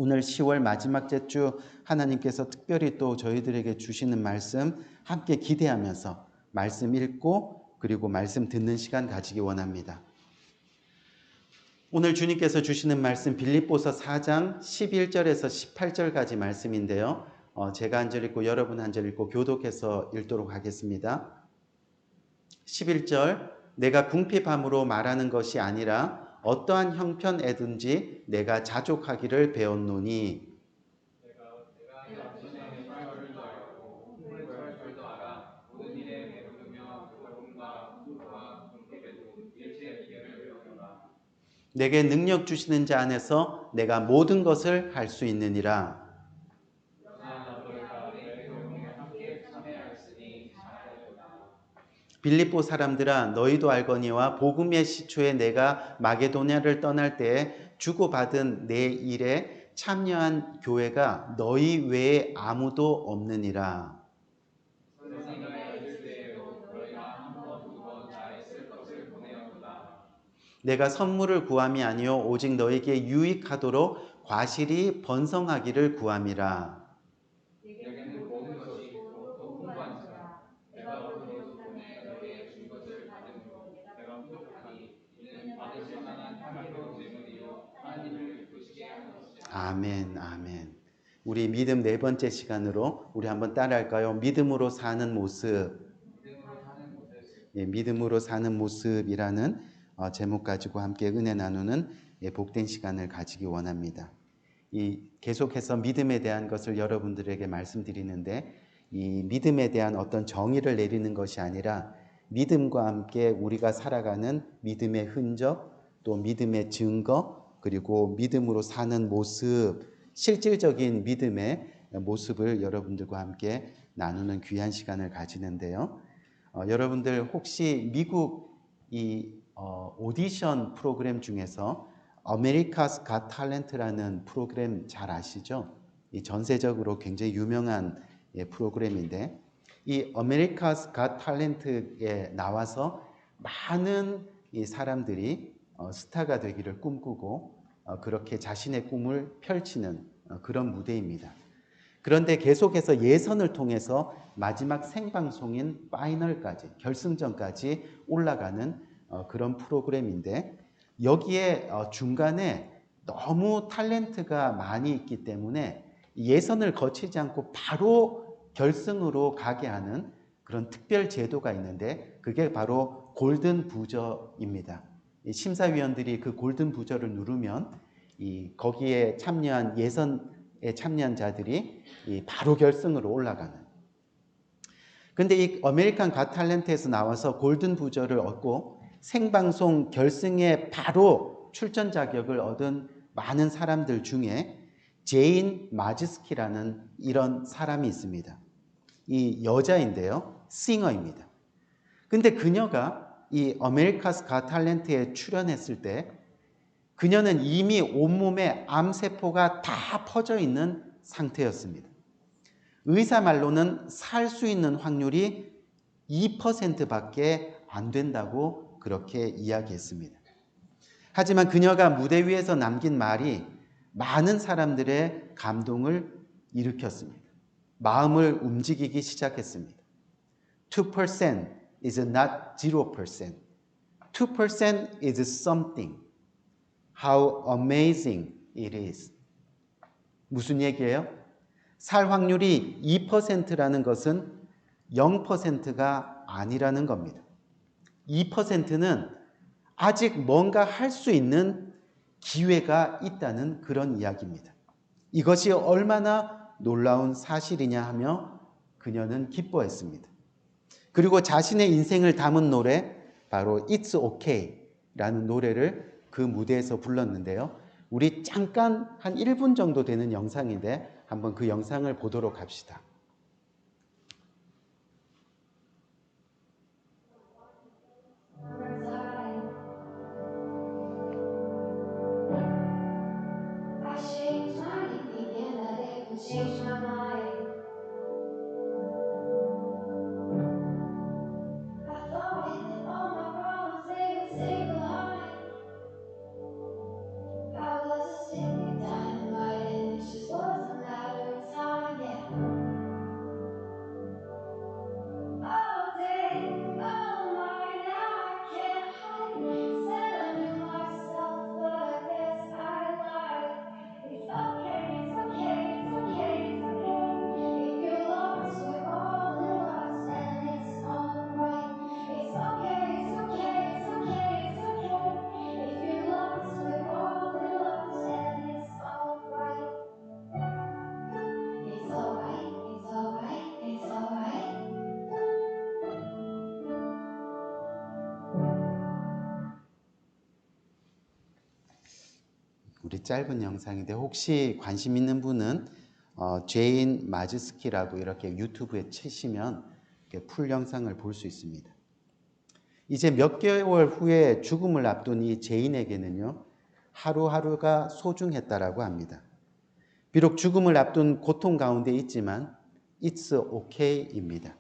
오늘 10월 마지막 주 하나님께서 특별히 또 저희들에게 주시는 말씀 함께 기대하면서 말씀 읽고 그리고 말씀 듣는 시간 가지기 원합니다. 오늘 주님께서 주시는 말씀 빌립보서 4장 11절에서 18절까지 말씀인데요. 제가 한 절 읽고 여러분 한 절 읽고 교독해서 읽도록 하겠습니다. 11절 내가 궁핍함으로 말하는 것이 아니라 어떠한 형편에든지 내가 자족하기를 배웠노니 내게 능력 주시는 자 안에서 내가 모든 것을 할 수 있느니라. 빌립보 사람들아 너희도 알거니와 복음의 시초에 내가 마게도냐를 떠날 때에 주고받은 내 일에 참여한 교회가 너희 외에 아무도 없느니라. 내가 선물을 구함이 아니요 오직 너에게 유익하도록 과실이 번성하기를 구함이라. 아멘, 아멘. 우리 믿음 네 번째 시간으로 우리 한번 따라할까요? 믿음으로 사는 모습. 예, 믿음으로 사는 모습이라는 제목 가지고 함께 은혜 나누는 복된 시간을 가지기 원합니다. 계속해서 믿음에 대한 것을 여러분들에게 말씀드리는데 이 믿음에 대한 어떤 정의를 내리는 것이 아니라 믿음과 함께 우리가 살아가는 믿음의 흔적, 또 믿음의 증거, 그리고 믿음으로 사는 모습, 실질적인 믿음의 모습을 여러분들과 함께 나누는 귀한 시간을 가지는데요. 여러분들 혹시 미국 오디션 프로그램 중에서 America's Got Talent라는 프로그램 잘 아시죠? 전세적으로 굉장히 유명한 프로그램인데 이 America's Got Talent에 나와서 많은 이 사람들이 스타가 되기를 꿈꾸고 그렇게 자신의 꿈을 펼치는 그런 무대입니다. 그런데 계속해서 예선을 통해서 마지막 생방송인 파이널까지, 결승전까지 올라가는 그런 프로그램인데 여기에 중간에 너무 탤런트가 많이 있기 때문에 예선을 거치지 않고 바로 결승으로 가게 하는 그런 특별 제도가 있는데 그게 바로 골든 부저입니다. 심사위원들이 그 골든 부저를 누르면 거기에 참여한 예선에 참여한 자들이 바로 결승으로 올라가는. 근데 이 아메리칸 갓 탤런트에서 나와서 골든 부저를 얻고 생방송 결승에 바로 출전 자격을 얻은 많은 사람들 중에 제인 마지스키라는 이런 사람이 있습니다. 이 여자인데요. 싱어입니다. 근데 그녀가 이 아메리카스 갓 탤런트에 출연했을 때 그녀는 이미 온몸에 암세포가 다 퍼져 있는 상태였습니다. 의사 말로는 살 수 있는 확률이 2%밖에 안 된다고 그렇게 이야기했습니다. 하지만 그녀가 무대 위에서 남긴 말이 많은 사람들의 감동을 일으켰습니다. 마음을 움직이기 시작했습니다. 2% is not 0%. 2% is something. How amazing it is. 무슨 얘기예요? 살 확률이 2%라는 것은 0%가 아니라는 겁니다. 2%는 아직 뭔가 할 수 있는 기회가 있다는 그런 이야기입니다. 이것이 얼마나 놀라운 사실이냐 하며 그녀는 기뻐했습니다. 그리고 자신의 인생을 담은 노래 바로 It's OK라는 노래를 그 무대에서 불렀는데요. 우리 잠깐 한 1분 정도 되는 영상인데 한번 그 영상을 보도록 합시다. 우리 짧은 영상인데 혹시 관심 있는 분은 제인 마즈스키라고 이렇게 유튜브에 치시면 이렇게 풀 영상을 볼 수 있습니다. 이제 몇 개월 후에 죽음을 앞둔 이 제인에게는요, 하루하루가 소중했다라고 합니다. 비록 죽음을 앞둔 고통 가운데 있지만 It's okay입니다.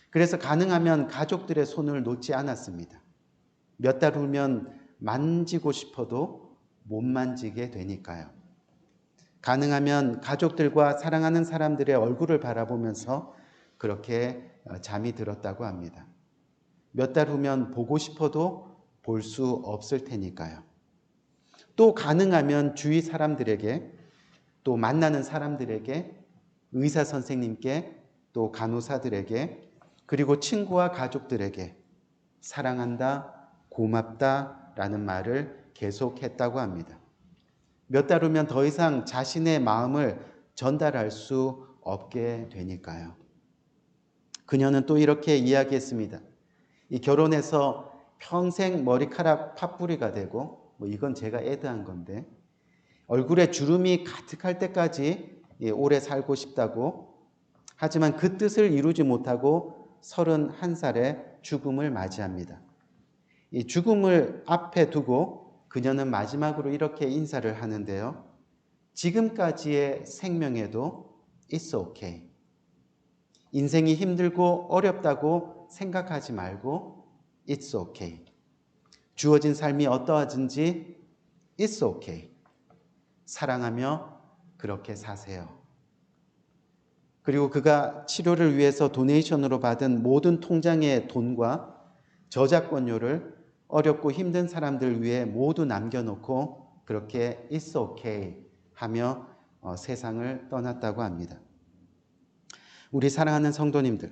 그래서 가능하면 가족들의 손을 놓지 않았습니다. 몇 달 후면 만지고 싶어도 못 만지게 되니까요. 가능하면 가족들과 사랑하는 사람들의 얼굴을 바라보면서 그렇게 잠이 들었다고 합니다. 몇 달 후면 보고 싶어도 볼 수 없을 테니까요. 또 가능하면 주위 사람들에게, 또 만나는 사람들에게, 의사 선생님께, 또 간호사들에게, 그리고 친구와 가족들에게 사랑한다, 고맙다 라는 말을 계속했다고 합니다. 몇 달 후면 더 이상 자신의 마음을 전달할 수 없게 되니까요. 그녀는 또 이렇게 이야기했습니다. 이 결혼해서 평생 머리카락 팥뿌리가 되고, 이건 제가 애드한 건데, 얼굴에 주름이 가득할 때까지 오래 살고 싶다고, 하지만 그 뜻을 이루지 못하고 31살에 죽음을 맞이합니다. 이 죽음을 앞에 두고 그녀는 마지막으로 이렇게 인사를 하는데요. 지금까지의 생명에도 It's okay. 인생이 힘들고 어렵다고 생각하지 말고 It's okay. 주어진 삶이 어떠하든지 It's okay. 사랑하며 그렇게 사세요. 그리고 그가 치료를 위해서 도네이션으로 받은 모든 통장의 돈과 저작권료를 어렵고 힘든 사람들 위해 모두 남겨놓고 그렇게 It's okay 하며 세상을 떠났다고 합니다. 우리 사랑하는 성도님들,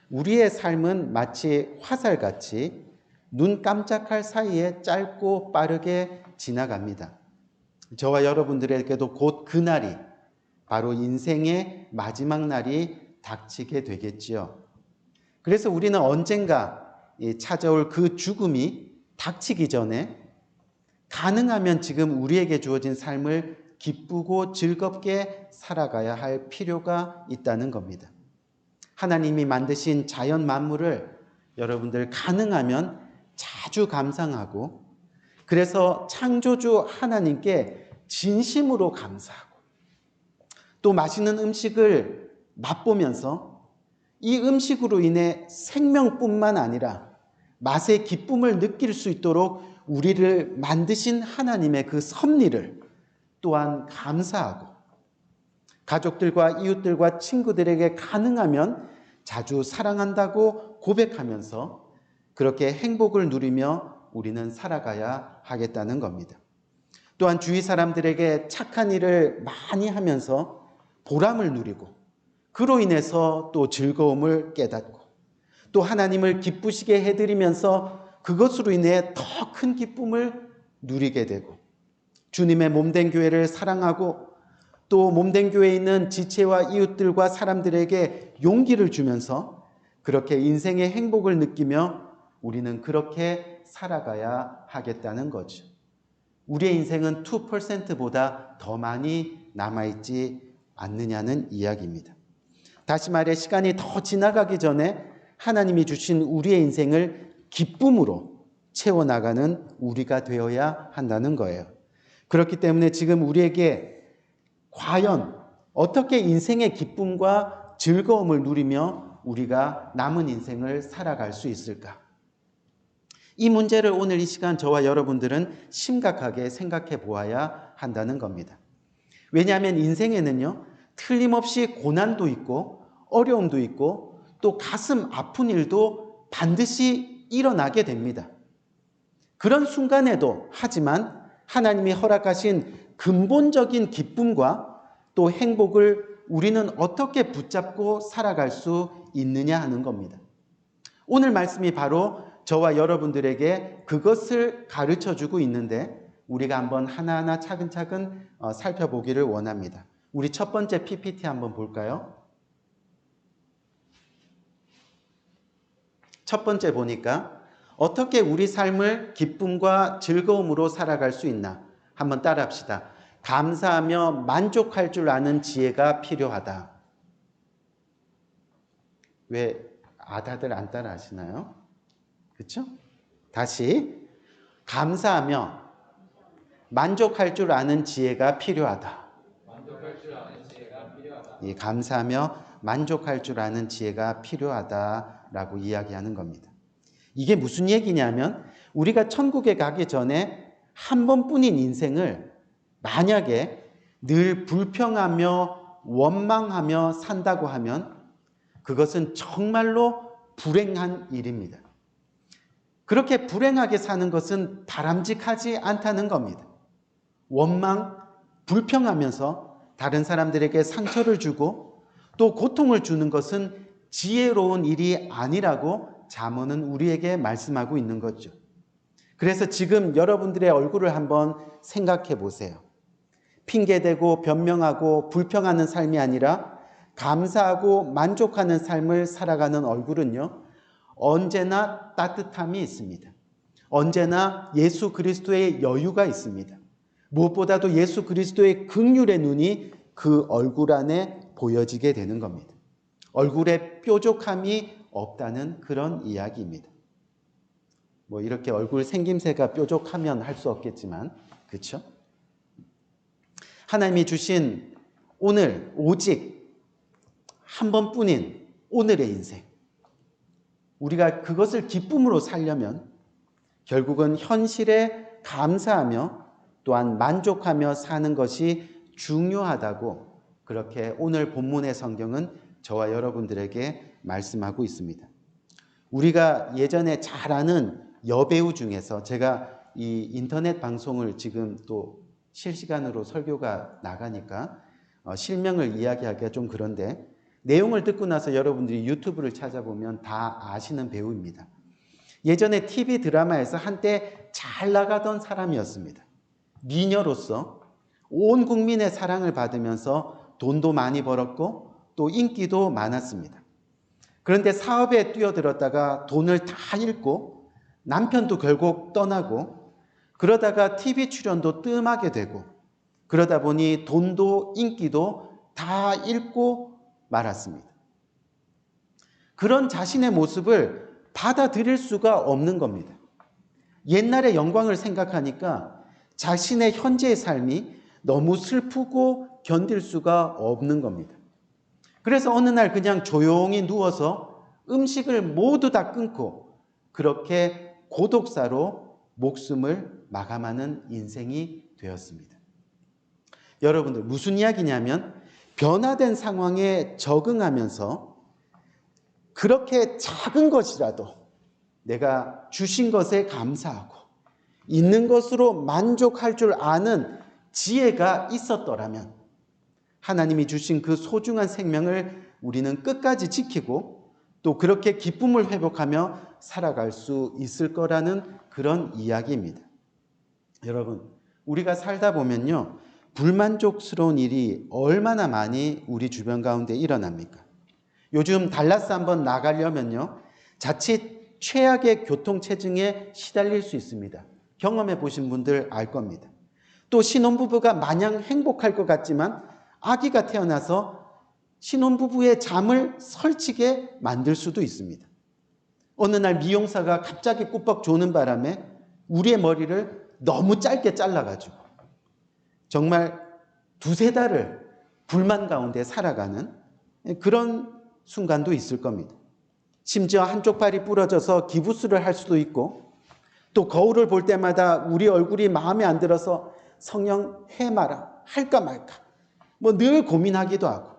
우리의 삶은 마치 화살같이 눈 깜짝할 사이에 짧고 빠르게 지나갑니다. 저와 여러분들에게도 곧 그날이, 바로 인생의 마지막 날이 닥치게 되겠지요. 그래서 우리는 언젠가 찾아올 그 죽음이 닥치기 전에 가능하면 지금 우리에게 주어진 삶을 기쁘고 즐겁게 살아가야 할 필요가 있다는 겁니다. 하나님이 만드신 자연 만물을 여러분들 가능하면 자주 감상하고, 그래서 창조주 하나님께 진심으로 감사하고, 또 맛있는 음식을 맛보면서 이 음식으로 인해 생명뿐만 아니라 맛의 기쁨을 느낄 수 있도록 우리를 만드신 하나님의 그 섭리를 또한 감사하고, 가족들과 이웃들과 친구들에게 가능하면 자주 사랑한다고 고백하면서 그렇게 행복을 누리며 우리는 살아가야 하겠다는 겁니다. 또한 주위 사람들에게 착한 일을 많이 하면서 보람을 누리고, 그로 인해서 또 즐거움을 깨닫고, 또 하나님을 기쁘시게 해드리면서 그것으로 인해 더 큰 기쁨을 누리게 되고, 주님의 몸된 교회를 사랑하고, 또 몸된 교회에 있는 지체와 이웃들과 사람들에게 용기를 주면서 그렇게 인생의 행복을 느끼며 우리는 그렇게 살아가야 하겠다는 거죠. 우리의 인생은 2%보다 더 많이 남아있지 않느냐는 이야기입니다. 다시 말해 시간이 더 지나가기 전에 하나님이 주신 우리의 인생을 기쁨으로 채워나가는 우리가 되어야 한다는 거예요. 그렇기 때문에 지금 우리에게 과연 어떻게 인생의 기쁨과 즐거움을 누리며 우리가 남은 인생을 살아갈 수 있을까? 이 문제를 오늘 이 시간 저와 여러분들은 심각하게 생각해 보아야 한다는 겁니다. 왜냐하면 인생에는요, 틀림없이 고난도 있고 어려움도 있고 또 가슴 아픈 일도 반드시 일어나게 됩니다. 그런 순간에도 하지만 하나님이 허락하신 근본적인 기쁨과 또 행복을 우리는 어떻게 붙잡고 살아갈 수 있느냐 하는 겁니다. 오늘 말씀이 바로 저와 여러분들에게 그것을 가르쳐주고 있는데 우리가 한번 하나하나 차근차근 살펴보기를 원합니다. 우리 첫 번째 PPT 한번 볼까요? 첫 번째 보니까 어떻게 우리 삶을 기쁨과 즐거움으로 살아갈 수 있나? 한번 따라합시다. 감사하며 만족할 줄 아는 지혜가 필요하다. 왜 다들 안 따라 하시나요? 그렇죠? 다시 감사하며 만족할 줄 아는 지혜가 필요하다. 만족할 줄 아는 지혜가 필요하다. 이 감사하며 만족할 줄 아는 지혜가 필요하다라고 이야기하는 겁니다. 이게 무슨 얘기냐면 우리가 천국에 가기 전에 한 번뿐인 인생을 만약에 늘 불평하며 원망하며 산다고 하면 그것은 정말로 불행한 일입니다. 그렇게 불행하게 사는 것은 바람직하지 않다는 겁니다. 원망, 불평하면서 다른 사람들에게 상처를 주고 또 고통을 주는 것은 지혜로운 일이 아니라고 잠언은 우리에게 말씀하고 있는 거죠. 그래서 지금 여러분들의 얼굴을 한번 생각해 보세요. 핑계대고 변명하고 불평하는 삶이 아니라 감사하고 만족하는 삶을 살아가는 얼굴은요, 언제나 따뜻함이 있습니다. 언제나 예수 그리스도의 여유가 있습니다. 무엇보다도 예수 그리스도의 긍휼의 눈이 그 얼굴 안에 보여지게 되는 겁니다. 얼굴에 뾰족함이 없다는 그런 이야기입니다. 뭐 이렇게 얼굴 생김새가 뾰족하면 할 수 없겠지만, 그렇죠? 하나님이 주신 오늘 오직 한 번뿐인 오늘의 인생, 우리가 그것을 기쁨으로 살려면 결국은 현실에 감사하며 또한 만족하며 사는 것이 중요하다고 그렇게 오늘 본문의 성경은 저와 여러분들에게 말씀하고 있습니다. 우리가 예전에 잘 아는 여배우 중에서 제가 이 인터넷 방송을 지금 또 실시간으로 설교가 나가니까 실명을 이야기하기가 좀 그런데 내용을 듣고 나서 여러분들이 유튜브를 찾아보면 다 아시는 배우입니다. 예전에 TV 드라마에서 한때 잘 나가던 사람이었습니다. 미녀로서 온 국민의 사랑을 받으면서 돈도 많이 벌었고 또 인기도 많았습니다. 그런데 사업에 뛰어들었다가 돈을 다 잃고 남편도 결국 떠나고 그러다가 TV 출연도 뜸하게 되고 그러다 보니 돈도 인기도 다 잃고 말았습니다. 그런 자신의 모습을 받아들일 수가 없는 겁니다. 옛날의 영광을 생각하니까 자신의 현재의 삶이 너무 슬프고 견딜 수가 없는 겁니다. 그래서 어느 날 그냥 조용히 누워서 음식을 모두 다 끊고 그렇게 고독사로 목숨을 마감하는 인생이 되었습니다. 여러분들 무슨 이야기냐면 변화된 상황에 적응하면서 그렇게 작은 것이라도 내가 주신 것에 감사하고 있는 것으로 만족할 줄 아는 지혜가 있었더라면 하나님이 주신 그 소중한 생명을 우리는 끝까지 지키고 또 그렇게 기쁨을 회복하며 살아갈 수 있을 거라는 그런 이야기입니다. 여러분, 우리가 살다 보면요, 불만족스러운 일이 얼마나 많이 우리 주변 가운데 일어납니까? 요즘 달라스 한번 나가려면요, 자칫 최악의 교통체증에 시달릴 수 있습니다. 경험해 보신 분들 알 겁니다. 또 신혼부부가 마냥 행복할 것 같지만 아기가 태어나서 신혼부부의 잠을 설치게 만들 수도 있습니다. 어느 날 미용사가 갑자기 꾸벅 조는 바람에 우리의 머리를 너무 짧게 잘라가지고 정말 두세 달을 불만 가운데 살아가는 그런 순간도 있을 겁니다. 심지어 한쪽 팔이 부러져서 기부스를 할 수도 있고 또 거울을 볼 때마다 우리 얼굴이 마음에 안 들어서 성령 해마라 할까 말까 뭐 늘 고민하기도 하고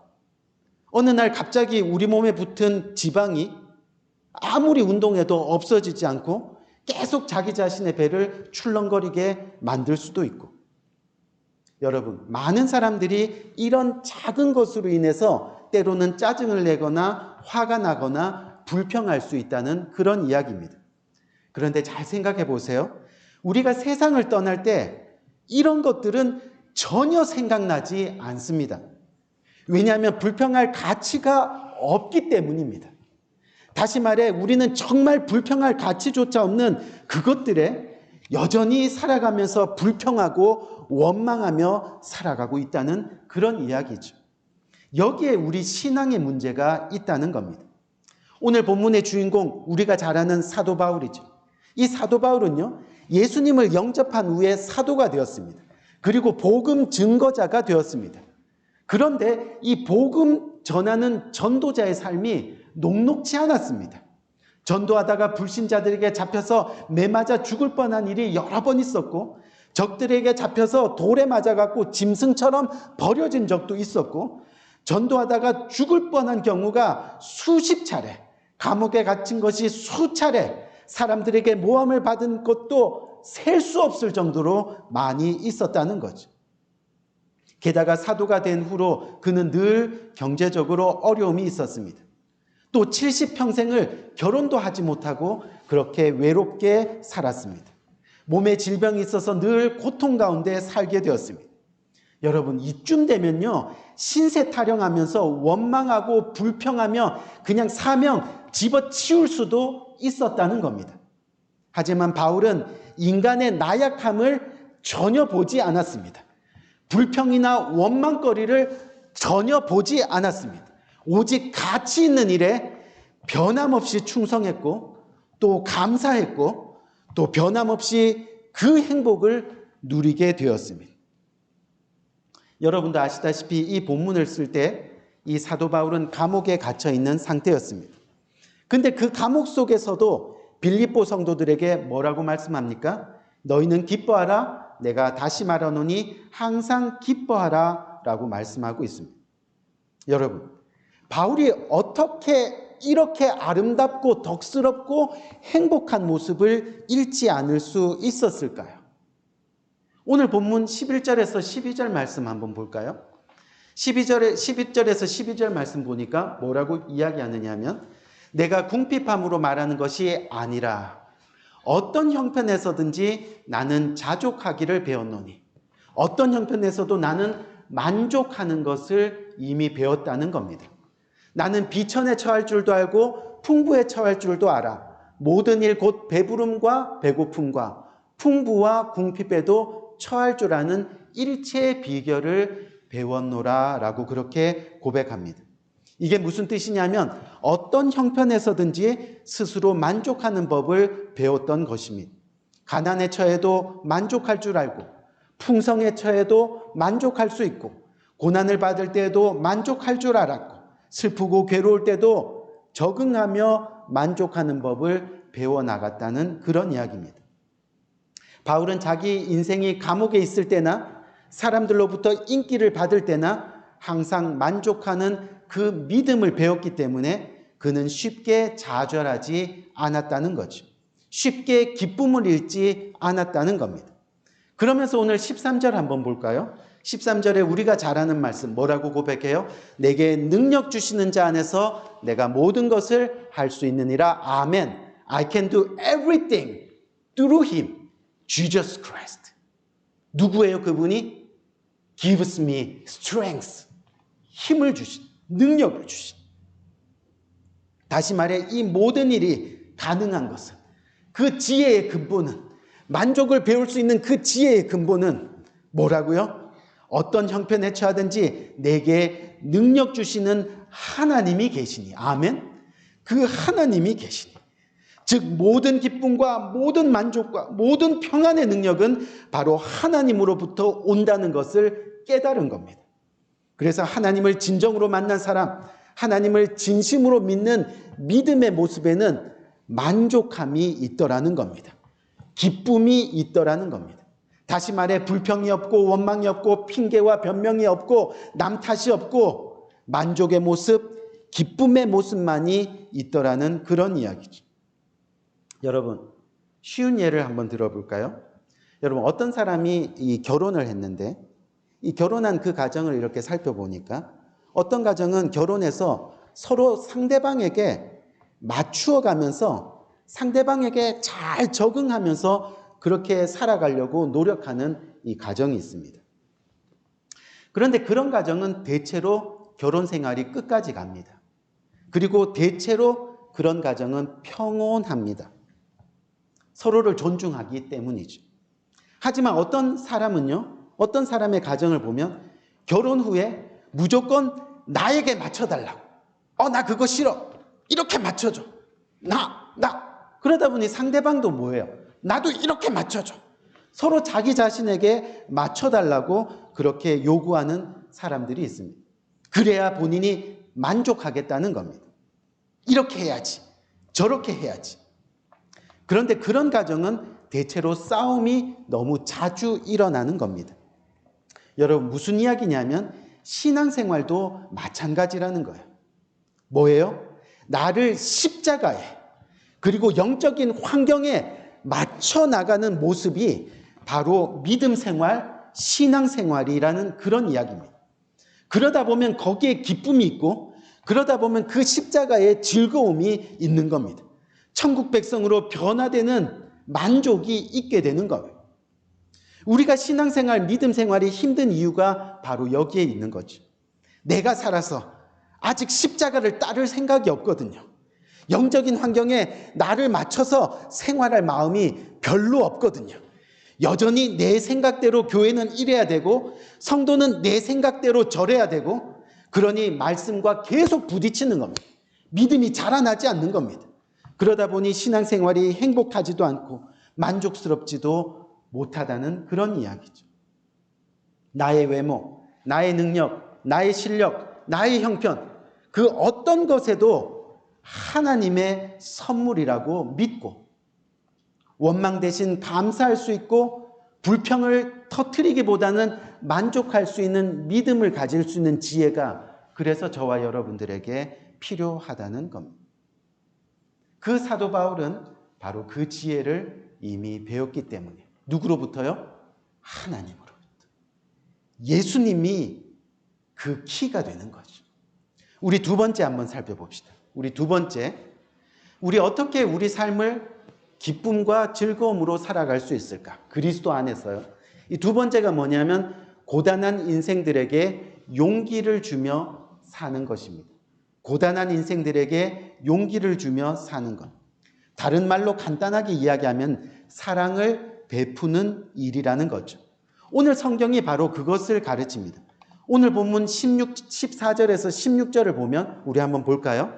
어느 날 갑자기 우리 몸에 붙은 지방이 아무리 운동해도 없어지지 않고 계속 자기 자신의 배를 출렁거리게 만들 수도 있고 여러분 많은 사람들이 이런 작은 것으로 인해서 때로는 짜증을 내거나 화가 나거나 불평할 수 있다는 그런 이야기입니다. 그런데 잘 생각해 보세요. 우리가 세상을 떠날 때 이런 것들은 전혀 생각나지 않습니다. 왜냐하면 불평할 가치가 없기 때문입니다. 다시 말해 우리는 정말 불평할 가치조차 없는 그것들에 여전히 살아가면서 불평하고 원망하며 살아가고 있다는 그런 이야기죠. 여기에 우리 신앙의 문제가 있다는 겁니다. 오늘 본문의 주인공, 우리가 잘 아는 사도 바울이죠. 이 사도 바울은요, 예수님을 영접한 후에 사도가 되었습니다. 그리고 복음 증거자가 되었습니다. 그런데 이 복음 전하는 전도자의 삶이 녹록지 않았습니다. 전도하다가 불신자들에게 잡혀서 매맞아 죽을 뻔한 일이 여러 번 있었고, 적들에게 잡혀서 돌에 맞아갖고 짐승처럼 버려진 적도 있었고, 전도하다가 죽을 뻔한 경우가 수십 차례, 감옥에 갇힌 것이 수차례, 사람들에게 모함을 받은 것도 셀 수 없을 정도로 많이 있었다는 거죠. 게다가 사도가 된 후로 그는 늘 경제적으로 어려움이 있었습니다. 또 70평생을 결혼도 하지 못하고 그렇게 외롭게 살았습니다. 몸에 질병이 있어서 늘 고통 가운데 살게 되었습니다. 여러분, 이쯤 되면요, 신세 타령하면서 원망하고 불평하며 그냥 사명 집어치울 수도 있었다는 겁니다. 하지만 바울은 인간의 나약함을 전혀 보지 않았습니다. 불평이나 원망거리를 전혀 보지 않았습니다. 오직 가치 있는 일에 변함없이 충성했고, 또 감사했고, 또 변함없이 그 행복을 누리게 되었습니다. 여러분도 아시다시피 이 본문을 쓸 때 이 사도 바울은 감옥에 갇혀 있는 상태였습니다. 근데 그 감옥 속에서도 빌립보 성도들에게 뭐라고 말씀합니까? 너희는 기뻐하라. 내가 다시 말하노니 항상 기뻐하라 라고 말씀하고 있습니다. 여러분, 바울이 어떻게 이렇게 아름답고 덕스럽고 행복한 모습을 잃지 않을 수 있었을까요? 오늘 본문 11절에서 12절 말씀 한번 볼까요? 11절에서 12절 말씀 보니까 뭐라고 이야기하느냐 하면, 내가 궁핍함으로 말하는 것이 아니라 어떤 형편에서든지 나는 자족하기를 배웠노니, 어떤 형편에서도 나는 만족하는 것을 이미 배웠다는 겁니다. 나는 비천에 처할 줄도 알고 풍부에 처할 줄도 알아. 모든 일 곧 배부름과 배고픔과 풍부와 궁핍에도 처할 줄 아는 일체의 비결을 배웠노라 라고 그렇게 고백합니다. 이게 무슨 뜻이냐면 어떤 형편에서든지 스스로 만족하는 법을 배웠던 것입니다. 가난에 처해도 만족할 줄 알고, 풍성에 처해도 만족할 수 있고, 고난을 받을 때에도 만족할 줄 알았고, 슬프고 괴로울 때도 적응하며 만족하는 법을 배워나갔다는 그런 이야기입니다. 바울은 자기 인생이 감옥에 있을 때나 사람들로부터 인기를 받을 때나 항상 만족하는 그 믿음을 배웠기 때문에 그는 쉽게 좌절하지 않았다는 거죠. 쉽게 기쁨을 잃지 않았다는 겁니다. 그러면서 오늘 13절 한번 볼까요? 13절에 우리가 잘 아는 말씀 뭐라고 고백해요? 내게 능력 주시는 자 안에서 내가 모든 것을 할 수 있느니라. 아멘. I can do everything through him, Jesus Christ. 누구예요 그분이? Gives me strength. 힘을 주신, 능력을 주신. 다시 말해 이 모든 일이 가능한 것은, 그 지혜의 근본은, 만족을 배울 수 있는 그 지혜의 근본은 뭐라고요? 어떤 형편에 처하든지 내게 능력 주시는 하나님이 계시니. 아멘. 그 하나님이 계시니. 즉 모든 기쁨과 모든 만족과 모든 평안의 능력은 바로 하나님으로부터 온다는 것을 깨달은 겁니다. 그래서 하나님을 진정으로 만난 사람, 하나님을 진심으로 믿는 믿음의 모습에는 만족함이 있더라는 겁니다. 기쁨이 있더라는 겁니다. 다시 말해 불평이 없고 원망이 없고 핑계와 변명이 없고 남 탓이 없고 만족의 모습, 기쁨의 모습만이 있더라는 그런 이야기죠. 여러분, 쉬운 예를 한번 들어볼까요? 여러분, 어떤 사람이 이 결혼을 했는데 이 결혼한 그 가정을 이렇게 살펴보니까 어떤 가정은 결혼해서 서로 상대방에게 맞추어 가면서 상대방에게 잘 적응하면서 그렇게 살아가려고 노력하는 이 가정이 있습니다. 그런데 그런 가정은 대체로 결혼 생활이 끝까지 갑니다. 그리고 대체로 그런 가정은 평온합니다. 서로를 존중하기 때문이죠. 하지만 어떤 사람은요, 어떤 사람의 가정을 보면 결혼 후에 무조건 나에게 맞춰달라고. 나 그거 싫어. 이렇게 맞춰줘. 나. 그러다 보니 상대방도 뭐예요? 나도 이렇게 맞춰줘. 서로 자기 자신에게 맞춰달라고 그렇게 요구하는 사람들이 있습니다. 그래야 본인이 만족하겠다는 겁니다. 이렇게 해야지. 저렇게 해야지. 그런데 그런 가정은 대체로 싸움이 너무 자주 일어나는 겁니다. 여러분, 무슨 이야기냐면 신앙생활도 마찬가지라는 거예요. 뭐예요? 나를 십자가에 그리고 영적인 환경에 맞춰 나가는 모습이 바로 믿음 생활, 신앙 생활이라는 그런 이야기입니다. 그러다 보면 거기에 기쁨이 있고 그러다 보면 그 십자가에 즐거움이 있는 겁니다. 천국 백성으로 변화되는 만족이 있게 되는 거예요. 우리가 신앙생활, 믿음 생활이 힘든 이유가 바로 여기에 있는 거죠. 내가 살아서 아직 십자가를 따를 생각이 없거든요. 영적인 환경에 나를 맞춰서 생활할 마음이 별로 없거든요. 여전히 내 생각대로 교회는 이래야 되고 성도는 내 생각대로 저래야 되고 그러니 말씀과 계속 부딪히는 겁니다. 믿음이 자라나지 않는 겁니다. 그러다 보니 신앙생활이 행복하지도 않고 만족스럽지도 못하다는 그런 이야기죠. 나의 외모, 나의 능력, 나의 실력, 나의 형편, 그 어떤 것에도 하나님의 선물이라고 믿고 원망 대신 감사할 수 있고 불평을 터뜨리기보다는 만족할 수 있는 믿음을 가질 수 있는 지혜가 그래서 저와 여러분들에게 필요하다는 겁니다. 그 사도 바울은 바로 그 지혜를 이미 배웠기 때문에 누구로부터요? 하나님으로부터. 예수님이 그 키가 되는 거죠. 우리 두 번째 한번 살펴봅시다. 우리 두 번째, 우리 어떻게 우리 삶을 기쁨과 즐거움으로 살아갈 수 있을까? 그리스도 안에서요. 이 두 번째가 뭐냐면 고단한 인생들에게 용기를 주며 사는 것입니다. 고단한 인생들에게 용기를 주며 사는 것. 다른 말로 간단하게 이야기하면 사랑을 베푸는 일이라는 거죠. 오늘 성경이 바로 그것을 가르칩니다. 오늘 본문 14절에서 16절을 보면 우리 한번 볼까요?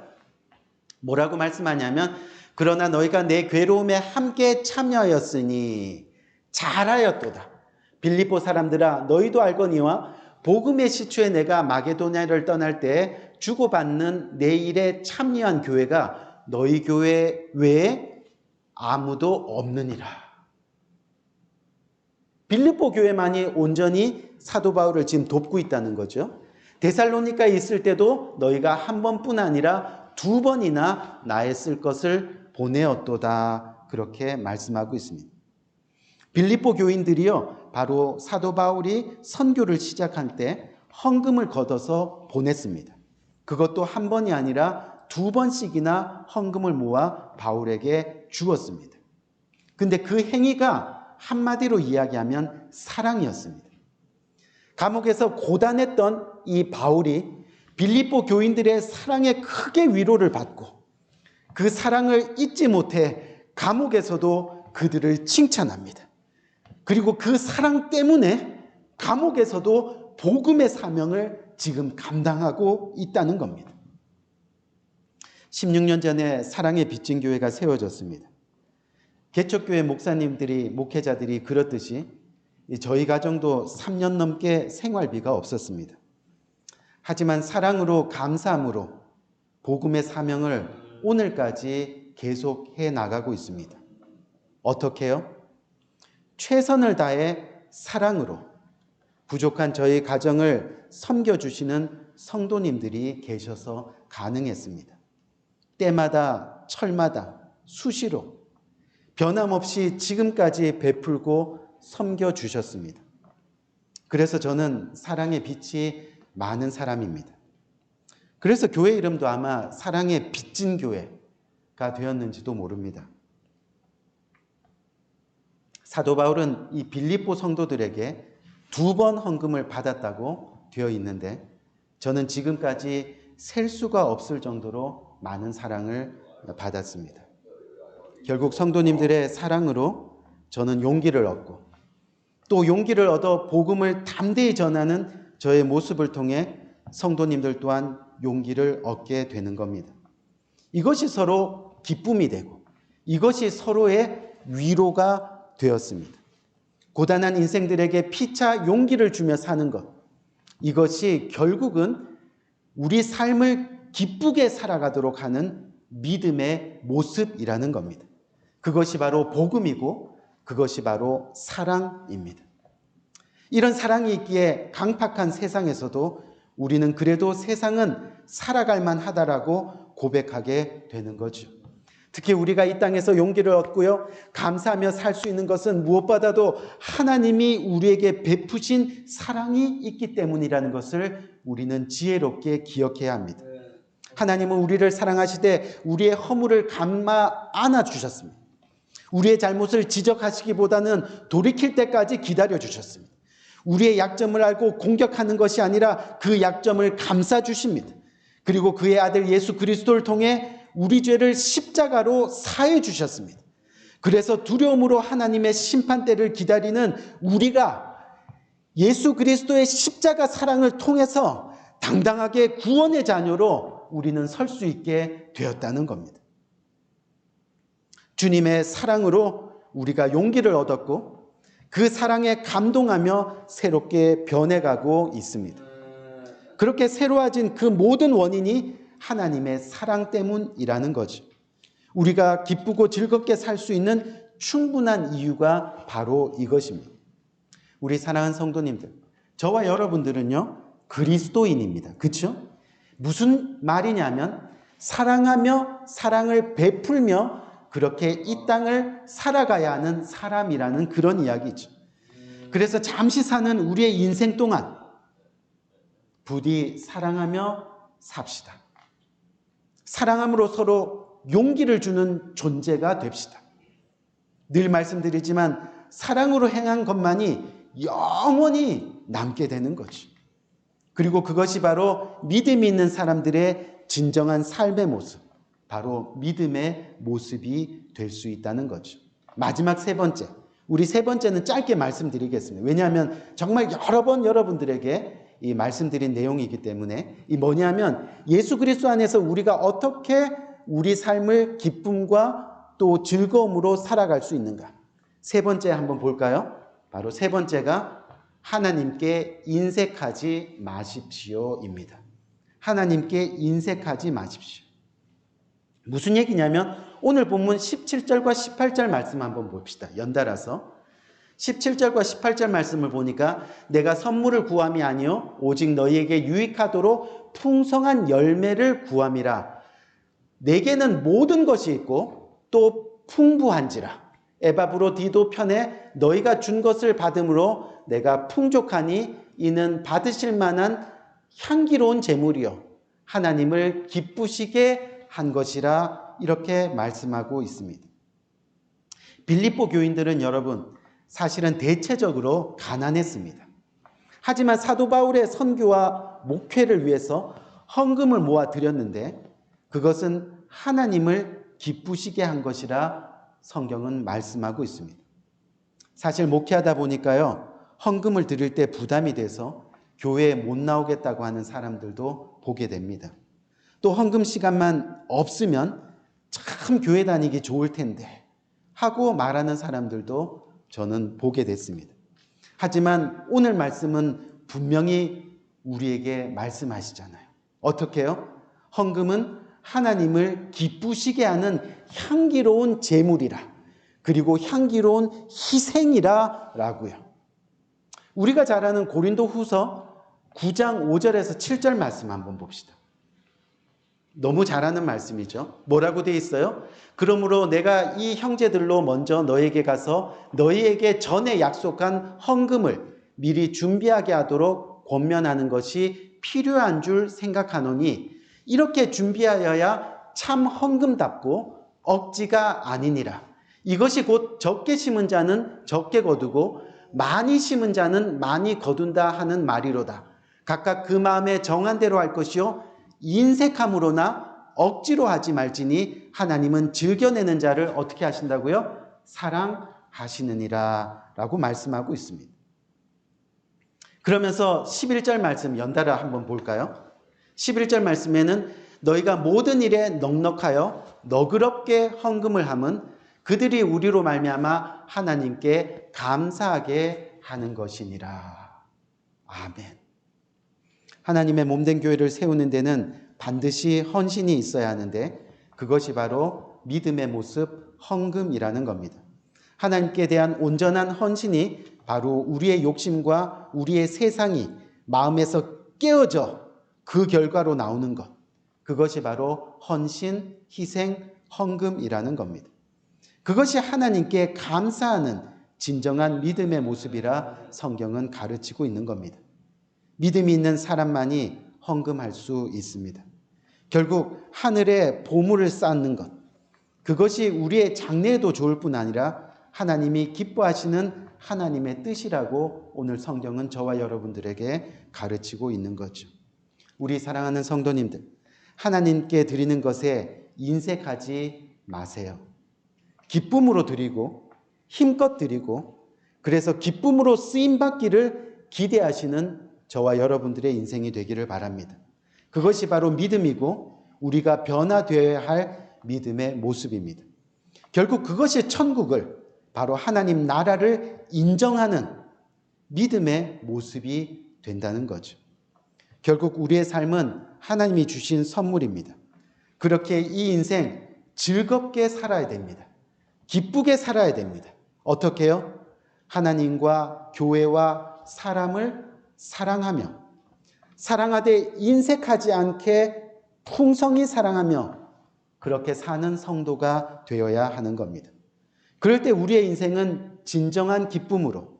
뭐라고 말씀하냐면 그러나 너희가 내 괴로움에 함께 참여하였으니 잘하였도다. 빌립보 사람들아 너희도 알거니와 복음의 시초에 내가 마게도냐를 떠날 때 주고받는 내 일에 참여한 교회가 너희 교회 외에 아무도 없느니라. 빌립보 교회만이 온전히 사도 바울을 지금 돕고 있다는 거죠. 데살로니가에 있을 때도 너희가 한 번뿐 아니라 두 번이나 나의 쓸 것을 보내었도다. 그렇게 말씀하고 있습니다. 빌립보 교인들이요, 바로 사도 바울이 선교를 시작한 때 헌금을 걷어서 보냈습니다. 그것도 한 번이 아니라 두 번씩이나 헌금을 모아 바울에게 주었습니다. 근데 그 행위가 한마디로 이야기하면 사랑이었습니다. 감옥에서 고단했던 이 바울이 빌립보 교인들의 사랑에 크게 위로를 받고 그 사랑을 잊지 못해 감옥에서도 그들을 칭찬합니다. 그리고 그 사랑 때문에 감옥에서도 복음의 사명을 지금 감당하고 있다는 겁니다. 16년 전에 사랑의 빚진 교회가 세워졌습니다. 개척교회 목사님들이, 목회자들이 그렇듯이 저희 가정도 3년 넘게 생활비가 없었습니다. 하지만 사랑으로 감사함으로 복음의 사명을 오늘까지 계속해 나가고 있습니다. 어떻게요? 최선을 다해 사랑으로 부족한 저희 가정을 섬겨주시는 성도님들이 계셔서 가능했습니다. 때마다 철마다 수시로 변함없이 지금까지 베풀고 섬겨주셨습니다. 그래서 저는 사랑의 빛이 많은 사람입니다. 그래서 교회 이름도 아마 사랑의 빚진 교회가 되었는지도 모릅니다. 사도 바울은 이 빌립보 성도들에게 2번 헌금을 받았다고 되어 있는데 저는 지금까지 셀 수가 없을 정도로 많은 사랑을 받았습니다. 결국 성도님들의 사랑으로 저는 용기를 얻고 또 용기를 얻어 복음을 담대히 전하는 저의 모습을 통해 성도님들 또한 용기를 얻게 되는 겁니다. 이것이 서로 기쁨이 되고 이것이 서로의 위로가 되었습니다. 고단한 인생들에게 피차 용기를 주며 사는 것, 이것이 결국은 우리 삶을 기쁘게 살아가도록 하는 믿음의 모습이라는 겁니다. 그것이 바로 복음이고 그것이 바로 사랑입니다. 이런 사랑이 있기에 강팍한 세상에서도 우리는 그래도 세상은 살아갈 만하다라고 고백하게 되는 거죠. 특히 우리가 이 땅에서 용기를 얻고요, 감사하며 살 수 있는 것은 무엇보다도 하나님이 우리에게 베푸신 사랑이 있기 때문이라는 것을 우리는 지혜롭게 기억해야 합니다. 하나님은 우리를 사랑하시되 우리의 허물을 감마 안아주셨습니다. 우리의 잘못을 지적하시기보다는 돌이킬 때까지 기다려주셨습니다. 우리의 약점을 알고 공격하는 것이 아니라 그 약점을 감싸주십니다. 그리고 그의 아들 예수 그리스도를 통해 우리 죄를 십자가로 사해 주셨습니다. 그래서 두려움으로 하나님의 심판대를 기다리는 우리가 예수 그리스도의 십자가 사랑을 통해서 당당하게 구원의 자녀로 우리는 설 수 있게 되었다는 겁니다. 주님의 사랑으로 우리가 용기를 얻었고 그 사랑에 감동하며 새롭게 변해가고 있습니다. 그렇게 새로워진 그 모든 원인이 하나님의 사랑 때문이라는 거죠. 우리가 기쁘고 즐겁게 살 수 있는 충분한 이유가 바로 이것입니다. 우리 사랑하는 성도님들, 저와 여러분들은요, 그리스도인입니다. 그렇죠? 무슨 말이냐면 사랑하며 사랑을 베풀며 그렇게 이 땅을 살아가야 하는 사람이라는 그런 이야기죠. 그래서 잠시 사는 우리의 인생 동안 부디 사랑하며 삽시다. 사랑함으로 서로 용기를 주는 존재가 됩시다. 늘 말씀드리지만 사랑으로 행한 것만이 영원히 남게 되는 거죠. 그리고 그것이 바로 믿음이 있는 사람들의 진정한 삶의 모습, 바로 믿음의 모습이 될 수 있다는 거죠. 마지막 세 번째, 우리 세 번째는 짧게 말씀드리겠습니다. 왜냐하면 정말 여러 번 여러분들에게 이 말씀드린 내용이기 때문에 이 뭐냐면 예수 그리스도 안에서 우리가 어떻게 우리 삶을 기쁨과 또 즐거움으로 살아갈 수 있는가. 세 번째 한번 볼까요? 바로 세 번째가 하나님께 인색하지 마십시오입니다. 하나님께 인색하지 마십시오. 무슨 얘기냐면 오늘 본문 17절과 18절 말씀 한번 봅시다. 연달아서 17절과 18절 말씀을 보니까 내가 선물을 구함이 아니요 오직 너희에게 유익하도록 풍성한 열매를 구함이라. 내게는 모든 것이 있고 또 풍부한지라. 에바브로 디도 편에 너희가 준 것을 받음으로 내가 풍족하니 이는 받으실 만한 향기로운 제물이요 하나님을 기쁘시게 한 것이라. 이렇게 말씀하고 있습니다. 빌립보 교인들은 여러분 사실은 대체적으로 가난했습니다. 하지만 사도 바울의 선교와 목회를 위해서 헌금을 모아 드렸는데 그것은 하나님을 기쁘시게 한 것이라 성경은 말씀하고 있습니다. 사실 목회하다 보니까요, 헌금을 드릴 때 부담이 돼서 교회에 못 나오겠다고 하는 사람들도 보게 됩니다. 또 헌금 시간만 없으면 참 교회 다니기 좋을 텐데 하고 말하는 사람들도 저는 보게 됐습니다. 하지만 오늘 말씀은 분명히 우리에게 말씀하시잖아요. 어떻게 해요? 헌금은 하나님을 기쁘시게 하는 향기로운 제물이라, 그리고 향기로운 희생이라 라고요. 우리가 잘 아는 고린도후서 9장 5절에서 7절 말씀 한번 봅시다. 너무 잘 아는 말씀이죠. 뭐라고 되어 있어요? 그러므로 내가 이 형제들로 먼저 너에게 가서 너희에게 전에 약속한 헌금을 미리 준비하게 하도록 권면하는 것이 필요한 줄 생각하노니 이렇게 준비하여야 참 헌금답고 억지가 아니니라. 이것이 곧 적게 심은 자는 적게 거두고 많이 심은 자는 많이 거둔다 하는 말이로다. 각각 그 마음에 정한 대로 할 것이요 인색함으로나 억지로 하지 말지니 하나님은 즐겨내는 자를 어떻게 하신다고요? 사랑하시느니라 라고 말씀하고 있습니다. 그러면서 11절 말씀 연달아 한번 볼까요? 11절 말씀에는 너희가 모든 일에 넉넉하여 너그럽게 헌금을 함은 그들이 우리로 말미암아 하나님께 감사하게 하는 것이니라. 아멘. 하나님의 몸된 교회를 세우는 데는 반드시 헌신이 있어야 하는데 그것이 바로 믿음의 모습, 헌금이라는 겁니다. 하나님께 대한 온전한 헌신이 바로 우리의 욕심과 우리의 세상이 마음에서 깨어져 그 결과로 나오는 것. 그것이 바로 헌신, 희생, 헌금이라는 겁니다. 그것이 하나님께 감사하는 진정한 믿음의 모습이라 성경은 가르치고 있는 겁니다. 믿음이 있는 사람만이 헌금할 수 있습니다. 결국 하늘에 보물을 쌓는 것, 그것이 우리의 장래에도 좋을 뿐 아니라 하나님이 기뻐하시는 하나님의 뜻이라고 오늘 성경은 저와 여러분들에게 가르치고 있는 거죠. 우리 사랑하는 성도님들, 하나님께 드리는 것에 인색하지 마세요. 기쁨으로 드리고 힘껏 드리고 그래서 기쁨으로 쓰임받기를 기대하시는 저와 여러분들의 인생이 되기를 바랍니다. 그것이 바로 믿음이고 우리가 변화되어야 할 믿음의 모습입니다. 결국 그것이 천국을 바로 하나님 나라를 인정하는 믿음의 모습이 된다는 거죠. 결국 우리의 삶은 하나님이 주신 선물입니다. 그렇게 이 인생 즐겁게 살아야 됩니다. 기쁘게 살아야 됩니다. 어떻게 해요? 하나님과 교회와 사람을 사랑하며 사랑하되 인색하지 않게 풍성히 사랑하며 그렇게 사는 성도가 되어야 하는 겁니다. 그럴 때 우리의 인생은 진정한 기쁨으로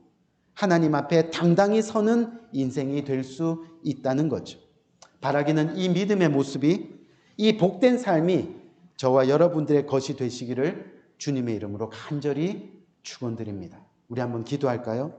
하나님 앞에 당당히 서는 인생이 될 수 있다는 거죠. 바라기는 이 믿음의 모습이 이 복된 삶이 저와 여러분들의 것이 되시기를 주님의 이름으로 간절히 축원드립니다. 우리 한번 기도할까요?